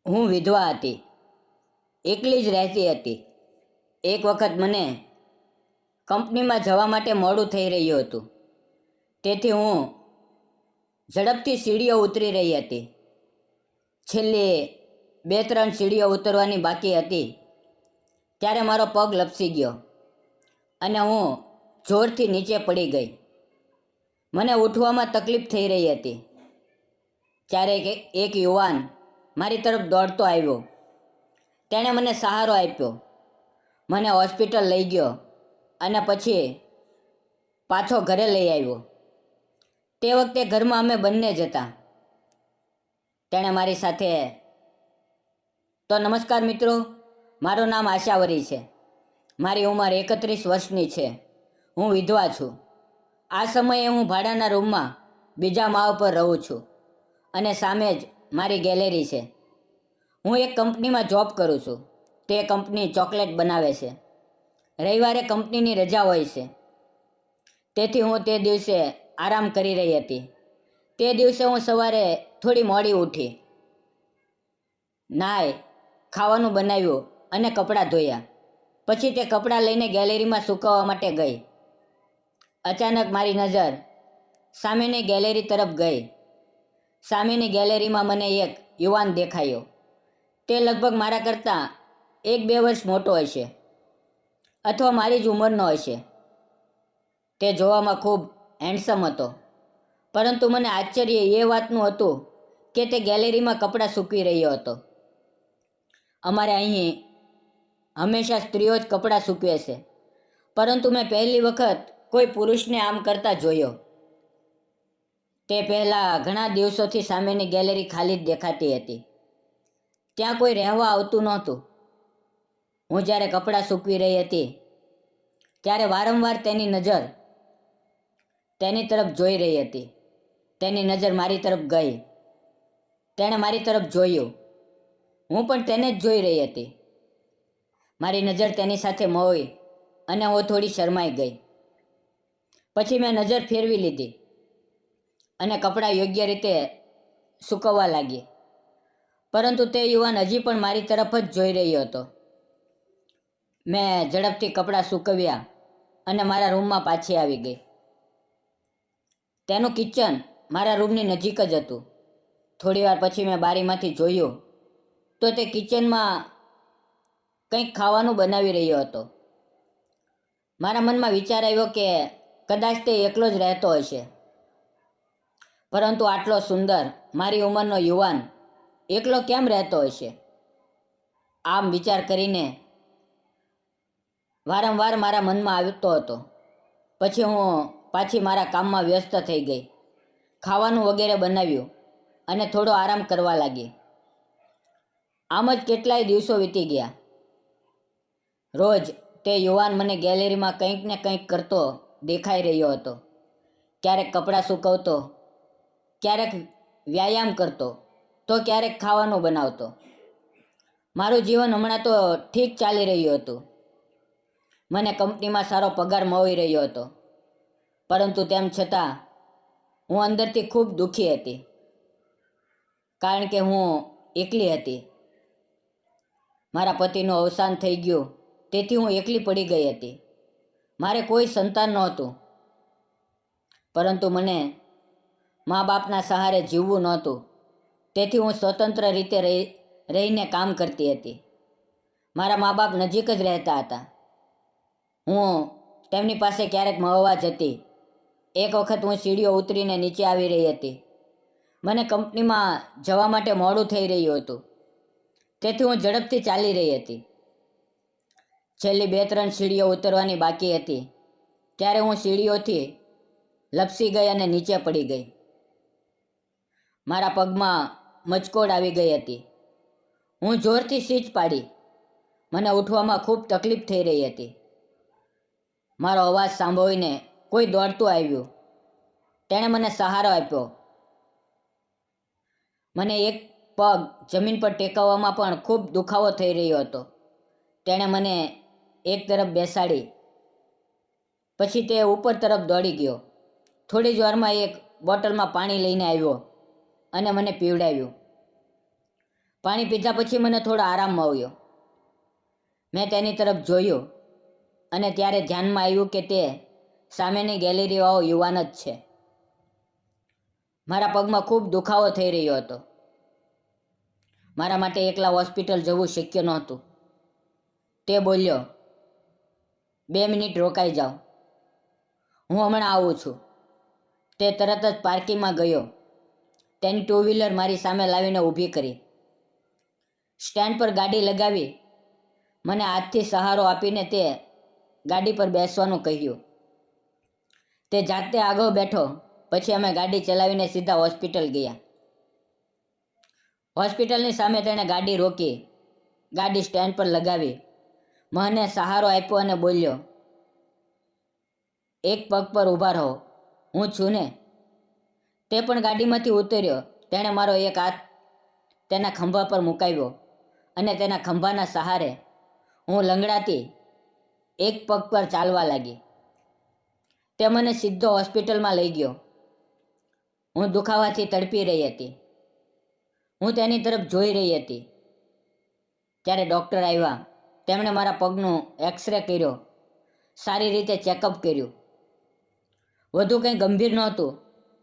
હું વિધવા હતી, એકલી જ રહેતી હતી. એક વખત મને કંપનીમાં જવા માટે મોડું થઈ રહ્યું હતું, તેથી હું ઝડપથી સીડીઓ ઉતરી રહી હતી. છેલ્લી 2-3 સીડીઓ ઉતરવાની બાકી હતી ત્યારે મારો પગ લપસી ગયો અને હું જોરથી નીચે પડી ગઈ. મને ઉઠવામાં તકલીફ થઈ રહી હતી. ત્યારે એક યુવાન મારી તરફ દોડતો આવ્યો. તેણે મને સહારો આપ્યો, મને હોસ્પિટલ લઈ ગયો અને પછી પાછો ઘરે લઈ આવ્યો. તે વખતે ઘરમાં અમે બંને જ હતા. તેણે મારી સાથે તો નમસ્કાર મિત્રો, મારું નામ આશાવરી છે. મારી ઉંમર 31 વર્ષની છે. હું વિધવા છું. આ સમયે હું ભાડાના રૂમમાં બીજા માળ પર રહું છું અને સામે જ મારી ગેલેરી છે. હું એક કંપનીમાં જોબ કરું છું. તે કંપની ચોકલેટ બનાવે છે. રવિવારે કંપનીની રજા હોય છે, તેથી હું તે દિવસે આરામ કરી રહી હતી. તે દિવસે હું સવારે થોડી મોડી ઉઠી, નાહી, ખાવાનું બનાવ્યું અને કપડાં ધોયા. પછી તે કપડાં લઈને ગેલેરીમાં સૂકવવા માટે ગઈ. અચાનક મારી નજર સામેની ગેલેરી તરફ ગઈ. સામેની ગેલેરીમાં મને એક યુવાન દેખાયો. તે લગભગ મારા કરતાં 1-2 વર્ષ મોટો હશે અથવા મારી જ ઉંમરનો હશે. તે જોવામાં ખૂબ હેન્ડસમ હતો, પરંતુ મને આશ્ચર્ય એ વાતનું હતું કે તે ગેલેરીમાં કપડાં સૂકવી રહ્યો હતો. અમારે અહીં હંમેશા સ્ત્રીઓ જ કપડાં સૂકવે છે, પરંતુ મેં પહેલી વખત કોઈ પુરુષને આમ કરતા જોયો. તે પહેલાં ઘણા દિવસોથી સામેની ગેલેરી ખાલી જ દેખાતી હતી. ત્યાં કોઈ રહેવા આવતું નહોતું. હું જ્યારે કપડાં સૂકવી રહી હતી ત્યારે વારંવાર તેની નજર તેની તરફ જોઈ રહી હતી. તેની નજર મારી તરફ ગઈ. તેણે મારી તરફ જોયું. હું પણ તેને જ જોઈ રહી હતી. મારી નજર તેની સાથે મોઈ અને હું થોડી શરમાઈ ગઈ. પછી મેં નજર ફેરવી લીધી અને કપડાં યોગ્ય રીતે સૂકવવા લાગી, પરંતુ તે યુવાન હજી પણ મારી તરફ જ જોઈ રહ્યો હતો. મેં ઝડપથી કપડાં સૂકવ્યા અને મારા રૂમમાં પાછી આવી ગઈ. તેનું કિચન મારા રૂમની નજીક જ હતું. થોડીવાર પછી મેં બારીમાંથી જોયું તો તે કિચનમાં કંઈક ખાવાનું બનાવી રહ્યો હતો. મારા મનમાં વિચાર આવ્યો કે કદાચ તે એકલો જ રહેતો હશે, પરંતુ આટલો સુંદર મારી ઉંમરનો યુવાન એકલો કેમ રહેતો હશે? આમ વિચાર કરીને વારંવાર મારા મનમાં આવતો હતો. પછી હું પાછી મારા કામમાં વ્યસ્ત થઈ ગઈ, ખાવાનું વગેરે બનાવ્યું અને થોડો આરામ કરવા લાગી. આમ જ કેટલાય દિવસો વીતી ગયા. રોજ તે યુવાન મને ગેલેરીમાં કંઈક ને કંઈક કરતો દેખાઈ રહ્યો હતો. ક્યારેક કપડાં સૂકવતો, ક્યારેક વ્યાયામ કરતો, તો ક્યારેક ખાવાનું બનાવતો. મારું જીવન હમણાં તો ઠીક ચાલી રહ્યું હતું. મને કંપનીમાં સારો પગાર મળી રહ્યો હતો, પરંતુ તેમ છતાં હું અંદરથી ખૂબ દુઃખી હતી, કારણ કે હું એકલી હતી. મારા પતિનું અવસાન થઈ ગયું, તેથી હું એકલી પડી ગઈ હતી. મારે કોઈ સંતાન નહોતું, પરંતુ મને મા બાપના સહારે જીવવું નહોતું, તેથી હું સ્વતંત્ર રીતે રહીને કામ કરતી હતી. મારા મા બાપ નજીક જ રહેતા હતા. હું તેમની પાસે ક્યારેક મળવા જતી. એક વખત હું સીડીઓ ઉતરીને નીચે આવી રહી હતી. મને કંપનીમાં જવા માટે મોડું થઈ રહ્યું હતું, તેથી હું ઝડપથી ચાલી રહી હતી. છેલ્લી 2-3 સીડીઓ ઉતરવાની બાકી હતી ત્યારે હું સીડીઓથી લપસી ગઈ અને નીચે પડી ગઈ. મારા પગમાં મચકોડ આવી ગઈ હતી. હું જોરથી સીચ પાડી. મને ઉઠવામાં ખૂબ તકલીફ થઈ રહી હતી. મારો અવાજ સાંભળીને કોઈ દોડતું આવ્યું. તેણે મને સહારો આપ્યો. મને એક પગ જમીન પર ટેકવવામાં પણ ખૂબ દુખાવો થઈ રહ્યો હતો. તેણે મને એક તરફ બેસાડી. પછી તે ઉપર તરફ દોડી ગયો. થોડી જ વારમાં એક બોટલમાં પાણી લઈને આવ્યો અને મને પીવડાવ્યું. પાણી પીધા પછી મને થોડો આરામ આવ્યો. મેં તેની તરફ જોયું અને ત્યારે ધ્યાનમાં આવ્યું કે તે સામેની ગેલેરીવાળો યુવાન જ છે. મારા પગમાં ખૂબ દુખાવો થઈ રહ્યો હતો. મારા માટે એકલા હોસ્પિટલ જવું શક્ય નહોતું. તે બોલ્યો, 2 મિનિટ રોકાઈ જાઓ, હું હમણાં આવું છું. તે તરત જ પાર્કિંગમાં ગયો. તેની 2 વ્હીલર મારી સામે લાવીને ઊભી કરી. સ્ટેન્ડ પર ગાડી લગાવી મને હાથથી સહારો આપીને તે ગાડી પર બેસવાનું કહ્યું. તે જાતે આગળ બેઠો. પછી અમે ગાડી ચલાવીને સીધા હોસ્પિટલ ગયા. હોસ્પિટલની સામે તેણે ગાડી રોકી, ગાડી સ્ટેન્ડ પર લગાવી, મને સહારો આપ્યો અને બોલ્યો, એક પગ પર ઊભા રહો, હું છું ને. તે પણ ગાડીમાંથી ઉતર્યો. તેણે મારો એક હાથ તેના ખંભા પર મુકાવ્યો અને તેના ખંભાના સહારે હું લંગડાતી એક પગ પર ચાલવા લાગી. તે મને સીધો હોસ્પિટલમાં લઈ ગયો. હું દુખાવાથી તડપી રહી હતી. હું તેની તરફ જોઈ રહી હતી. ત્યારે ડૉક્ટર આવ્યા. તેમણે મારા પગનું એક્સરે કર્યો, સારી રીતે ચેકઅપ કર્યું. વધુ કંઈ ગંભીર નહોતું,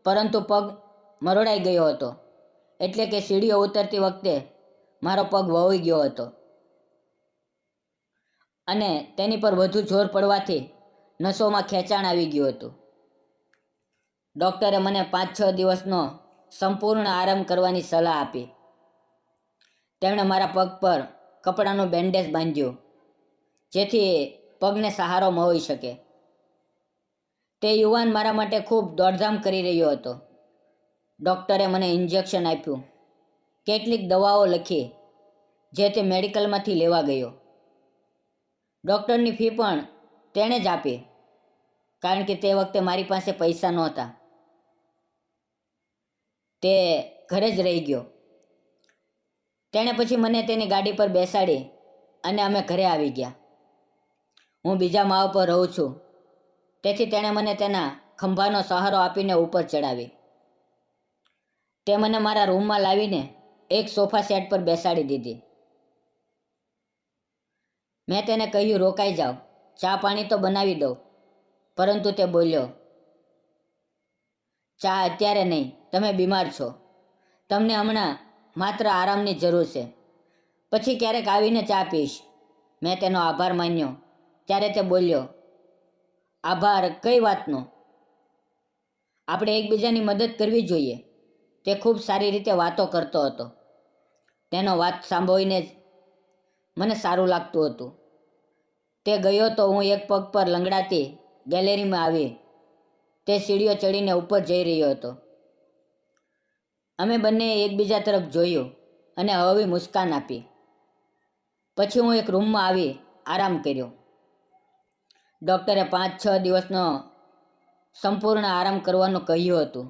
પરંતુ પગ મરોડાઈ ગયો હતો. એટલે કે સીડીઓ ઉતરતી વખતે મારો પગ વળી ગયો હતો અને તેની પર વધુ જોર પડવાથી નસોમાં ખેંચાણ આવી ગયું હતું. ડૉક્ટરે મને 5-6 દિવસનો સંપૂર્ણ આરામ કરવાની સલાહ આપી. તેમણે મારા પગ પર કપડાનું બેન્ડેજ બાંધ્યું, જેથી પગને સહારો મળી શકે. તે યુવાન મારા માટે ખૂબ દોડધામ કરી રહ્યો હતો. ડૉક્ટરે મને ઇન્જેક્શન આપ્યું, કેટલીક દવાઓ લખી, જે તે મેડિકલમાંથી લેવા ગયો. ડૉક્ટરની ફી પણ તેણે જ આપી, કારણ કે તે વખતે મારી પાસે પૈસા નહોતા. તે ઘરે જ રહી ગયો. તેણે પછી મને તેની ગાડી પર બેસાડી અને અમે ઘરે આવી ગયા. હું બીજા માળ પર રહું છું, તેથી તેણે મને તેના ખંભાનો સહારો આપીને ઉપર ચડાવી. તે મને મારા રૂમમાં લાવીને એક સોફા સેટ પર બેસાડી દીધી. મેં તેને કહ્યું, રોકાઈ જાઓ, ચા પાણી તો બનાવી દઉં. પરંતુ તે બોલ્યો, ચા અત્યારે નહીં, તમે બીમાર છો. તમને હમણાં માત્ર આરામની જરૂર છે. પછી ક્યારેક આવીને ચા પીશ. મેં તેનો આભાર માન્યો. ત્યારે તે બોલ્યો, આભાર કઈ વાતનો? આપણે એકબીજાની મદદ કરવી જોઈએ. તે ખૂબ સારી રીતે વાતો કરતો હતો. તેનો વાત સાંભળીને જ મને સારું લાગતું હતું. તે ગયો તો હું એક પગ પર લંગડાતી ગેલેરીમાં આવી. તે સીડીઓ ચડીને ઉપર જઈ રહ્યો હતો. અમે બંનેએ એકબીજા તરફ જોયું અને હળવી મુસ્કાન આપી. પછી હું એક રૂમમાં આવી આરામ કર્યો. ડૉક્ટરે 5-6 દિવસનો સંપૂર્ણ આરામ કરવાનું કહ્યું હતું.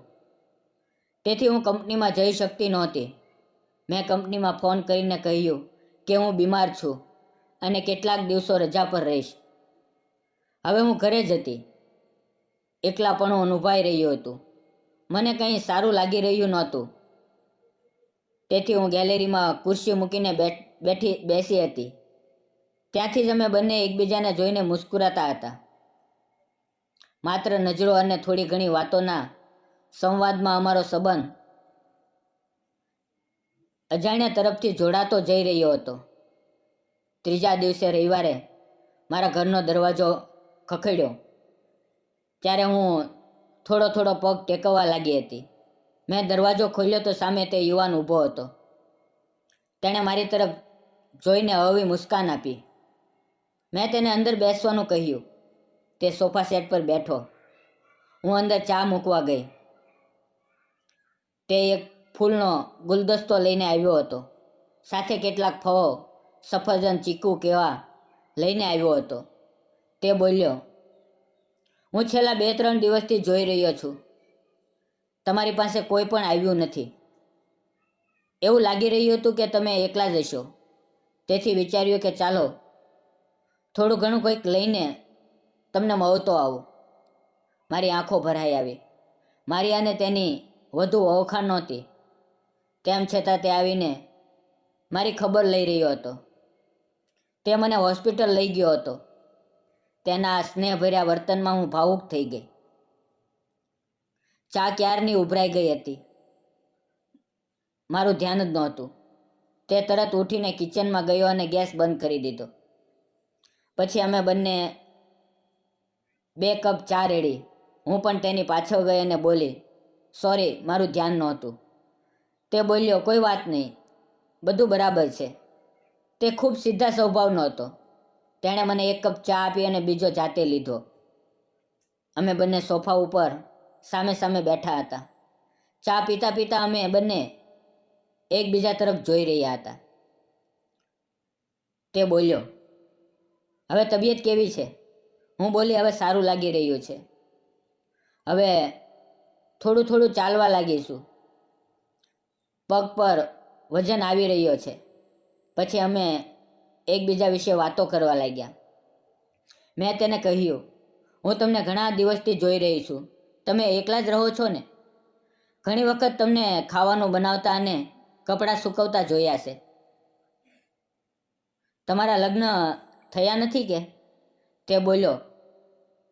તેથી હું કંપનીમાં જઈ શકતી નહોતી. મેં કંપનીમાં ફોન કરીને કહ્યું કે હું બીમાર છું અને કેટલાક દિવસો રજા પર રહીશ. હવે હું ઘરે જ હતી. એકલાપણું અનુભવાઈ રહ્યું હતું. મને કંઈ સારું લાગી રહ્યું નહોતું. તેથી હું ગેલેરીમાં ખુરશી મૂકીને બેસી હતી. ત્યાંથી જ અમે બંને એકબીજાને જોઈને મુસ્કુરાતા હતા. માત્ર નજરો અને થોડી ઘણી વાતોના સંવાદમાં અમારો સંબંધ અજાણ્યા તરફથી જોડાતો જઈ રહ્યો હતો. ત્રીજા દિવસે રવિવારે મારા ઘરનો દરવાજો ખખડ્યો. ત્યારે હું થોડો પગ ટેકવવા લાગી હતી. મેં દરવાજો ખોલ્યો તો સામે તે યુવાન ઊભો હતો. તેણે મારી તરફ જોઈને હળવી મુસ્કાન આપી. મેં તેને અંદર બેસવાનું કહ્યું. તે સોફા સેટ પર બેઠો. હું અંદર ચા મૂકવા ગઈ. તે એક ફૂલનો ગુલદસ્તો લઈને આવ્યો હતો. સાથે કેટલાક ફળો, સફરજન, ચીકુ કેળા લઈને આવ્યો હતો. તે બોલ્યો, હું છેલ્લા 2-3 દિવસથી જોઈ રહ્યો છું. તમારી પાસે કોઈ પણ આવ્યું નથી. એવું લાગી રહ્યું હતું કે તમે એકલા જ હશો. તેથી વિચાર્યું કે ચાલો થોડું ઘણું કંઈક લઈને તમને મળતો આવું. મારી આંખો ભરાઈ આવી. મારી અને તેની વધુ ઓળખાણ નહોતી. તેમ છતાં તે આવીને મારી ખબર લઈ રહ્યો હતો. તે મને હોસ્પિટલ લઈ ગયો હતો. તેના સ્નેહભર્યા વર્તનમાં હું ભાવુક થઈ ગઈ. ચા ક્યારની ઉભરાઈ ગઈ હતી. મારું ધ્યાન જ નહોતું. તે તરત ઉઠીને કિચનમાં ગયો અને ગેસ બંધ કરી દીધો. પછી અમે બંને 2 કપ ચા રેડી. હું પણ તેની પાછળ ગઈ અને બોલી, સોરી, મારું ધ્યાન નહોતું. તે બોલ્યો, કોઈ વાત નહીં, બધું બરાબર છે. તે ખૂબ સીધા સ્વભાવનો હતો. તેણે મને 1 કપ ચા આપી અને બીજો જાતે લીધો. અમે બંને સોફા ઉપર સામે સામે બેઠા હતા. ચા પીતા પીતા અમે બંને એકબીજા તરફ જોઈ રહ્યા હતા. તે બોલ્યો, હવે તબિયત કેવી છે? હું બોલી, હવે સારું લાગી રહ્યું છે. હવે થોડું થોડું ચાલવા લાગીશું. પગ પર વજન આવી રહ્યો છે. પછી અમે એકબીજા વિશે વાતો કરવા લાગ્યા. મેં તેને કહ્યું, હું તમને ઘણા દિવસથી જોઈ રહી છું. તમે એકલા જ રહો છો ને? ઘણી વખત તમને ખાવાનું બનાવતા અને કપડાં સૂકવતા જોયા છે. તમારા લગ્ન થયા નથી કે? તે બોલ્યો,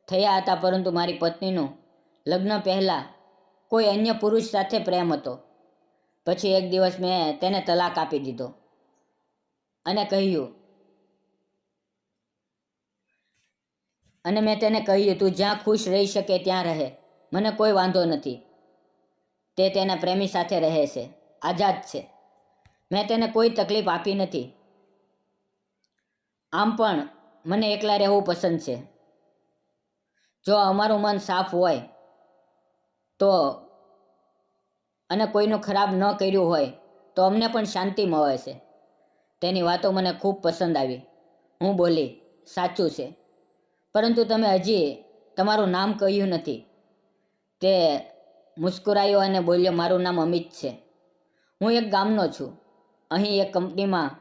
થયા હતા, પરંતુ મારી પત્નીનું લગ્ન પહેલાં કોઈ અન્ય પુરુષ સાથે પ્રેમ હતો. પછી એક દિવસ મેં તેને તલાક આપી દીધો અને મેં તેને કહ્યું, તું જ્યાં ખુશ રહી શકે ત્યાં રહે, મને કોઈ વાંધો નથી. તે તેના પ્રેમી સાથે રહે છે, આઝાદ છે. મેં તેને કોઈ તકલીફ આપી નથી. આમ પણ મને એકલા રહેવું પસંદ છે. જો અમારું મન સાફ હોય તો અને કોઈનું ખરાબ ન કર્યું હોય તો અમને પણ શાંતિ મળે છે. તેની વાતો મને ખૂબ પસંદ આવી. હું બોલી, સાચું છે, પરંતુ તમે હજી તમારું નામ કહ્યું નથી. તે મુસ્કુરાયો અને બોલ્યો, મારું નામ અમિત છે. હું એક ગામનો છું. અહીં એક કંપનીમાં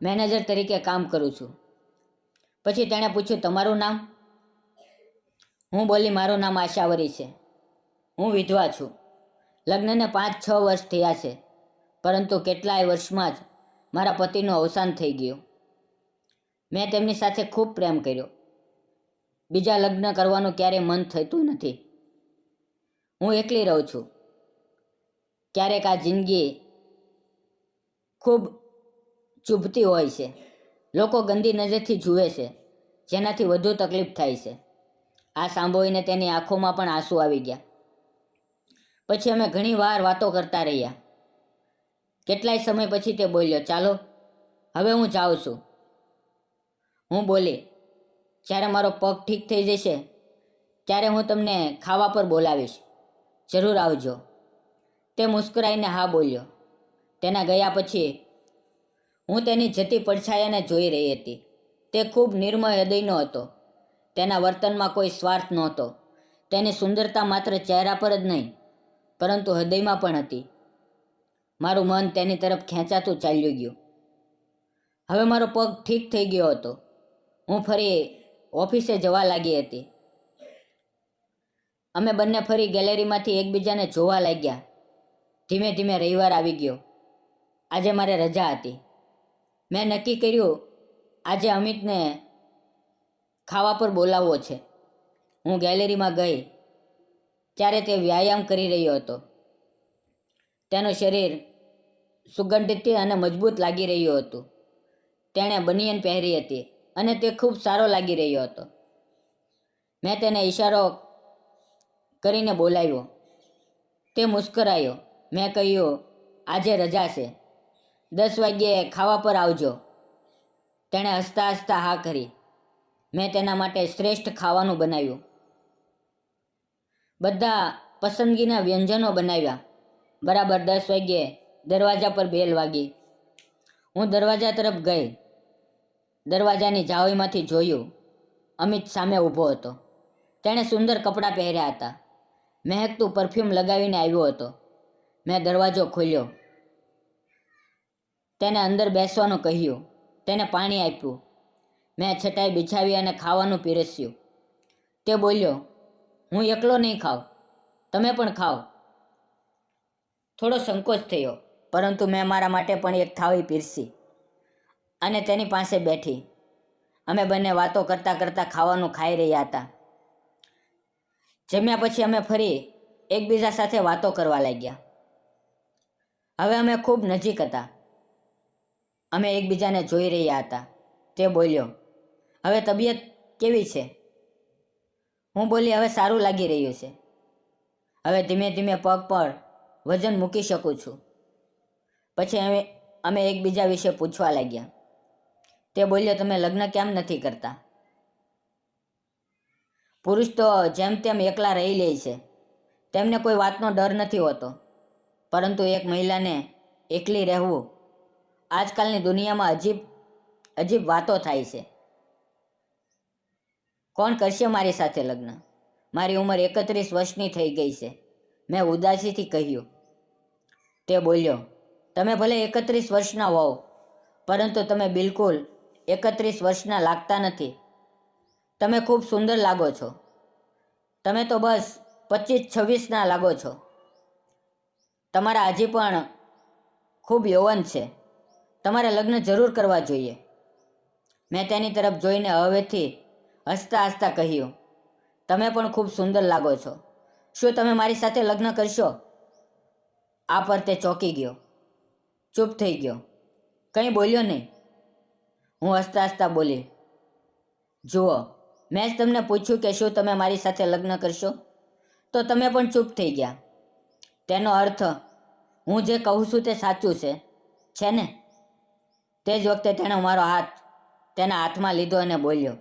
મેનેજર તરીકે કામ કરું છું. પછી તેણે પૂછ્યું, તમારું નામ? હું બોલી, મારું નામ આશાવરી છે. હું વિધવા છું. લગ્નને 5-6 વર્ષ થયા છે, પરંતુ કેટલાય વર્ષમાં જ મારા પતિનું અવસાન થઈ ગયું. મેં તેમની સાથે ખૂબ પ્રેમ કર્યો. બીજા લગ્ન કરવાનું ક્યારેય મન થતું નથી. હું એકલી રહું છું. ક્યારેક આ જિંદગી ખૂબ ચૂભતી હોય છે. લોકો ગંદી નજરથી જુએ છે, જેનાથી વધુ તકલીફ થાય છે. આ સાંભળીને તેની આંખોમાં પણ આંસુ આવી ગયા. પછી અમે ઘણી વાર વાતો કરતા રહ્યા. કેટલાય સમય પછી તે બોલ્યો, ચાલો હવે હું જાઉં છું. હું બોલી, જ્યારે મારો પગ ઠીક થઈ જશે ત્યારે હું તમને ખાવા પર બોલાવીશ, જરૂર આવજો. તે મુસ્કરાઈને હા બોલ્યો. તેના ગયા પછી હું તેની જતી પડછાયાને જોઈ રહી હતી. તે ખૂબ નિર્મળ હૃદયનો હતો. તેના વર્તનમાં કોઈ સ્વાર્થ નહોતો. તેની સુંદરતા માત્ર ચહેરા પર જ નહીં, પરંતુ હૃદયમાં પણ હતી. મારું મન તેની તરફ ખેંચાતું ચાલ્યું ગયું. હવે મારો પગ ઠીક થઈ ગયો હતો. હું ફરી ઓફિસે જવા લાગી હતી. અમે બંને ફરી ગેલેરીમાંથી એકબીજાને જોવા લાગ્યા. ધીમે ધીમે રવિવાર આવી ગયો. આજે મારે રજા હતી. મેં નક્કી કર્યું, આજે અમિતને ખાવા પર બોલાવવો છે. હું ગેલેરીમાં ગઈ ત્યારે તે વ્યાયામ કરી રહ્યો હતો. તેનું શરીર સુગંધિત અને મજબૂત લાગી રહ્યું હતું. તેણે બનિયન પહેરી હતી અને તે ખૂબ સારો લાગી રહ્યો હતો. મેં તેને ઈશારો કરીને બોલાવ્યો. તે મુસ્કરાયો. મેં કહ્યું, આજે રજા છે, 10 વાગ્યે ખાવા પર આવજો. તેણે હસતા હસતા હા કરી. મેં તેના માટે શ્રેષ્ઠ ખાવાનું બનાવ્યું. બધા પસંદગીના વ્યંજનો બનાવ્યા. બરાબર 10 વાગ્યે દરવાજા પર બેલ વાગી. હું દરવાજા તરફ ગઈ. દરવાજાની જાળીમાંથી જોયું. અમિત સામે ઊભો હતો. તેણે સુંદર કપડાં પહેર્યા હતા. મહેકતું પરફ્યુમ લગાવીને આવ્યો હતો. મેં દરવાજો ખોલ્યો. તેને અંદર બેસવાનું કહ્યું. તેને પાણી આપ્યું. મેં ચટાઈ બિછાવી અને ખાવાનું પીરસ્યું. તે બોલ્યો, હું એકલો નહીં ખાઉં, તમે પણ ખાઓ. થોડો સંકોચ થયો, પરંતુ મેં મારા માટે પણ એક થાળી પીરસી. અને તેની પાસે બેઠી. અમે બંને વાતો કરતાં કરતાં ખાવાનું ખાઈ રહ્યા હતા. જમ્યા પછી અમે ફરી એકબીજા સાથે વાતો કરવા લાગ્યા. હવે અમે ખૂબ નજીક હતા. અમે એકબીજાને જોઈ રહ્યા હતા. તે બોલ્યો, હવે તબિયત કેવી છે? હું બોલી, હવે સારું લાગી રહ્યું છે. હવે ધીમે ધીમે પગ પર વજન મૂકી શકું છું. પછી અમે એકબીજા વિશે પૂછવા લાગ્યા. તે બોલ્યો, તમે લગ્ન કેમ નથી કરતા? પુરુષ તો જેમ તેમ એકલા રહી લે છે. તેમને કોઈ વાતનો ડર નથી હોતો. પરંતુ એક મહિલાને એકલી રહેવું, આજકાલની દુનિયામાં અજીબ વાતો થાય છે. કોણ કરશે મારી સાથે લગ્ન? મારી ઉંમર 31 વર્ષની થઈ ગઈ છે. મેં ઉદાસીથી કહ્યું. તે બોલ્યો, તમે ભલે 31 વર્ષના હોવ, પરંતુ તમે બિલકુલ 31 વર્ષના લાગતા નથી. તમે ખૂબ સુંદર લાગો છો. તમે તો બસ 25-26ના લાગો છો. તમારા હજી પણ ખૂબ યૌવન છે. તમારે લગ્ન જરૂર કરવા જોઈએ. મેં તેની તરફ જોઈને હવેથી હસતા હસતા કહ્યું, તમે પણ ખૂબ સુંદર લાગો છો. શું તમે મારી સાથે લગ્ન કરશો? આ પર તે ચોંકી ગયો, ચૂપ થઈ ગયો, કંઈ બોલ્યો નહીં. હું હસતા હસતા બોલી, જુઓ, મેં જ તમને પૂછ્યું કે શું તમે મારી સાથે લગ્ન કરશો, તો તમે પણ ચૂપ થઈ ગયા. તેનો અર્થ હું જે કહું છું તે સાચું છે ને? તે જ વખતે તેણે મારો હાથ તેના હાથમાં લીધો અને બોલ્યો,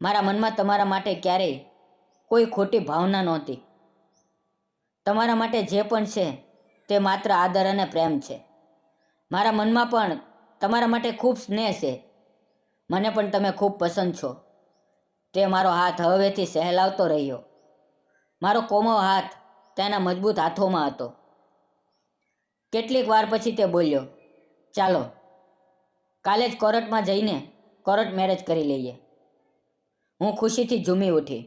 મારા મનમાં તમારા માટે ક્યારેય કોઈ ખોટી ભાવના નહોતી. તમારા માટે જે પણ છે તે માત્ર આદર અને પ્રેમ છે. મારા મનમાં પણ તમારા માટે ખૂબ સ્નેહ છે. મને પણ તમે ખૂબ પસંદ છો. તે મારો હાથ હવેથી સહેલાવતો રહ્યો. મારો કોમળ હાથ તેના મજબૂત હાથોમાં હતો. કેટલીક વાર પછી તે બોલ્યો, ચાલો કાલે જ કોર્ટમાં જઈને કોર્ટ મેરેજ કરી લઈએ. હું ખુશીથી ઝૂમી ઉઠી.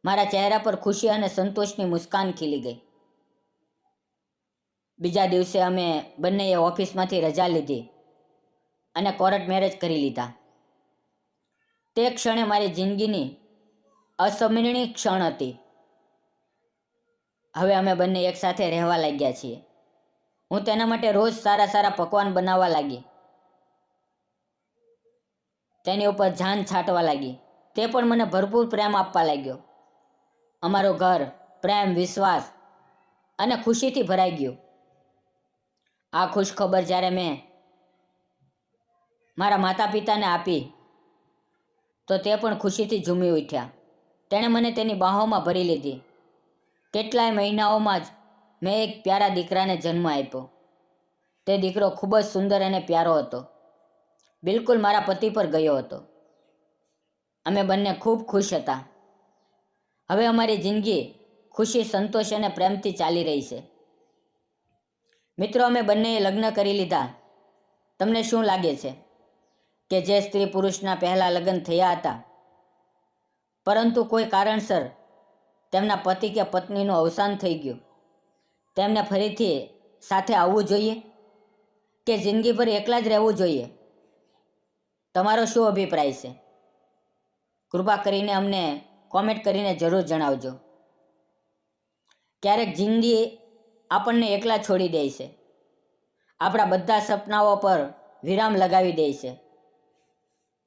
મારા ચહેરા પર ખુશી અને સંતોષની મુસ્કાન ખીલી ગઈ. બીજા દિવસે અમે બંનેએ ઓફિસમાંથી રજા લીધી અને કોર્ટ મેરેજ કરી લીધા. તે ક્ષણે મારી જિંદગીની અસમરણીય ક્ષણ હતી. હવે અમે બંને એકસાથે રહેવા લાગ્યા છીએ. હું તેના માટે રોજ સારા પકવાન બનાવવા લાગી. તેની ઉપર જાન છાંટવા લાગી. તે પણ મને ભરપૂર પ્રેમ આપવા લાગ્યો. અમારું ઘર પ્રેમ, વિશ્વાસ અને ખુશીથી ભરાઈ ગયું. આ ખુશ ખબર જ્યારે મેં મારા માતા પિતાને આપી તો તે પણ ખુશીથી ઝૂમી ઉઠ્યા. તેણે મને તેની બાહોમાં ભરી લીધી. કેટલાય મહિનાઓમાં જ મેં એક પ્યારા દીકરાને જન્મ આપ્યો. તે દીકરો ખૂબ જ સુંદર અને પ્યારો હતો. બિલકુલ મારા પતિ પર ગયો હતો. અમે બંને ખૂબ ખુશ હતા. હવે અમારી જિંદગી ખુશી, સંતોષ અને પ્રેમથી ચાલી રહી છે. મિત્રો, અમે બંનેએ લગ્ન કરી લીધા. તમને શું લાગે છે કે જે સ્ત્રી પુરુષના પહેલા લગ્ન થયા હતા, પરંતુ કોઈ કારણસર તેમના પતિ કે પત્નીનું અવસાન થઈ ગયું, તેમને ફરીથી સાથે આવવું જોઈએ કે જિંદગીભર એકલા જ રહેવું જોઈએ? તમારો શું અભિપ્રાય છે? કૃપા કરીને અમને કોમેન્ટ કરીને જરૂર જણાવજો. ક્યારેક જિંદગી આપણને એકલા છોડી દે છે. આપણા બધા સપનાઓ પર વિરામ લગાવી દે છે.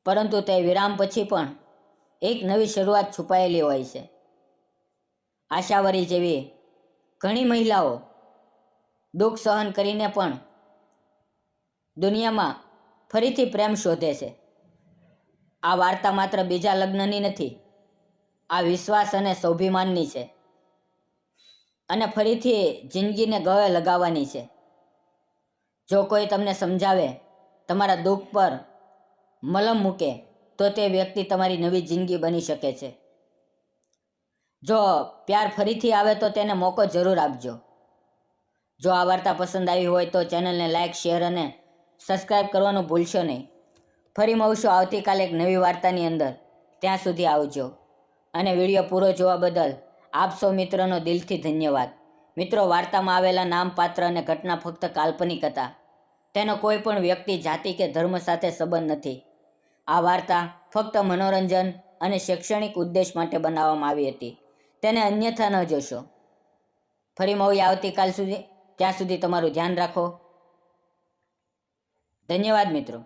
પરંતુ તે વિરામ પછી પણ એક નવી શરૂઆત છુપાયેલી હોય છે. આશાવરી જેવી ઘણી મહિલાઓ દુઃખ સહન કરીને પણ દુનિયામાં ફરીથી પ્રેમ શોધે છે. આ વાર્તા માત્ર બીજા લગ્નની નથી. આ વિશ્વાસ અને સ્વાભિમાનની છે. અને ફરીથી જિંદગીને ગળે લગાવવાની છે. જો કોઈ તમને સમજાવે, તમારા દુઃખ પર મલમ મૂકે, તો તે વ્યક્તિ તમારી નવી જિંદગી બની શકે છે. જો પ્યાર ફરીથી આવે તો તેને મોકો જરૂર આપજો. જો આ વાર્તા પસંદ આવી હોય તો ચેનલને લાઇક, શેર અને સબસ્ક્રાઈબ કરવાનું ભૂલશો નહીં. ફરી મળશું આવતીકાલે એક નવી વાર્તાની અંદર. ત્યાં સુધી આવજો. અને વિડીયો પૂરો જોવા બદલ આપ સૌ મિત્રોનો દિલથી ધન્યવાદ. મિત્રો, વાર્તામાં આવેલા નામ, પાત્ર અને ઘટના ફક્ત કાલ્પનિક હતા. તેનો કોઈ પણ વ્યક્તિ, જાતિ કે ધર્મ સાથે સંબંધ નથી. આ વાર્તા ફક્ત મનોરંજન અને શૈક્ષણિક ઉદ્દેશ માટે બનાવવામાં આવી હતી. તેને અન્યથા ન જોશો. ફરી મળીએ આવતીકાલ સુધી. ત્યાં સુધી તમારું ધ્યાન રાખો. ધન્યવાદ મિત્રો.